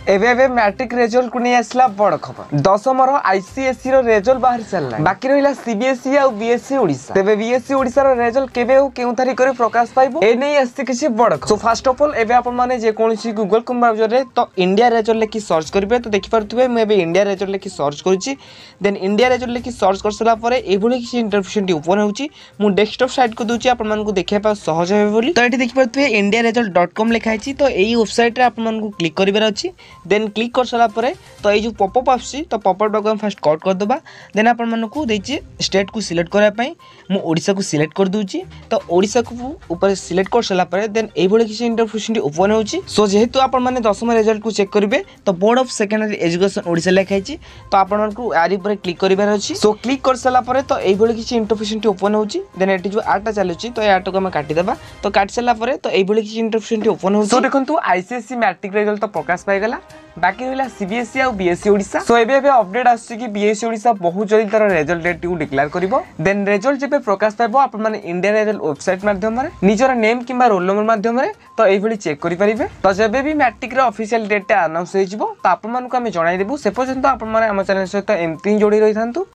एबे एबे matric result को नहीं आसला बड़ खबर 10th आईसीएसई रो रिजल्ट बाहर चलला बाकी रहिला सीबीएसई आ बीएसई ओडिशा तेबे बीएसई ओडिशा रो रिजल्ट केबे हो केउ तारिख रे प्रकाश पाइबो ए नै आसी किछि बड़ खबर। सो फर्स्ट ऑफ ऑल एबे आपण माने जे कोनसी गूगल ब्राउजर रे तो इंडिया रिजल्ट लेखि सर्च करिवे तो देखि परथुबे मैं एबे इंडिया रिजल्ट लेखि सर्च करूची देन इंडिया रिजल्ट लेखि सर्च करसला परे एभली किछि इंटरफेस टी ओपन होउची मु डेस्कटॉप साइट को दूची आपण मानकु देखिया पा सहज हेबे बोली तो एठी देखि परथुबे indiaresult.com लिखाइची तो एई वेबसाइट रे आपण मानकु क्लिक करिवार अछि देन क्लिक कर सारा परे तो ये जो पॉपअप आसी तो पॉपअप को हम फर्स्ट कट कर देबा देन आपण मानकु देछि स्टेट को सिलेक्ट करा पई मु ओडिसा को सिलेक्ट कर दूची तो ओडिसा को ऊपर सिलेक्ट कर सारा परे देन एई भली किछि इंटरफेस ओपन होउची। सो जेहेतु आपण माने 10th रिजल्ट को चेक करिवे तो board of secondary education Odisha लिखाइची तो आपण मानकु यारी पर क्लिक करिवार अछि। सो क्लिक कर सारा परे तो एई भली किछि इंटरफेस ओपन होउची देन एटी जो आटा चलुची तो आटा को हम काटी देबा तो काटी सारा परे तो एई भली किछि इंटरफेस ओपन होउची। सो देखंतु आईसीएसई मैट्रिक रिजल्ट तो प्रकाश पाई गेला बाकी रहिला सीबीएसई आ बीएसई ओडिशा। सो एबे अपडेट आछि कि बीएसई ओडिशा बहुत जल्दी तार रिजल्ट डेट को डिक्लेयर करिवो देन रिजल्ट जेबे प्रकाश पाइबो आपण माने इंडिया रिजल्ट वेबसाइट माध्यम रे निजर नेम किबा रोल नंबर माध्यम रे तो एई भली चेक करि परिबे तो जेबे भी मैट्रिक रे ऑफिशियल डेट अनाउंस होई जिवो तो आपण मानकु हम जणाई देबो से पर्यंत आपण माने हम चैनल सहित एमती जोड़ी रही थांतु।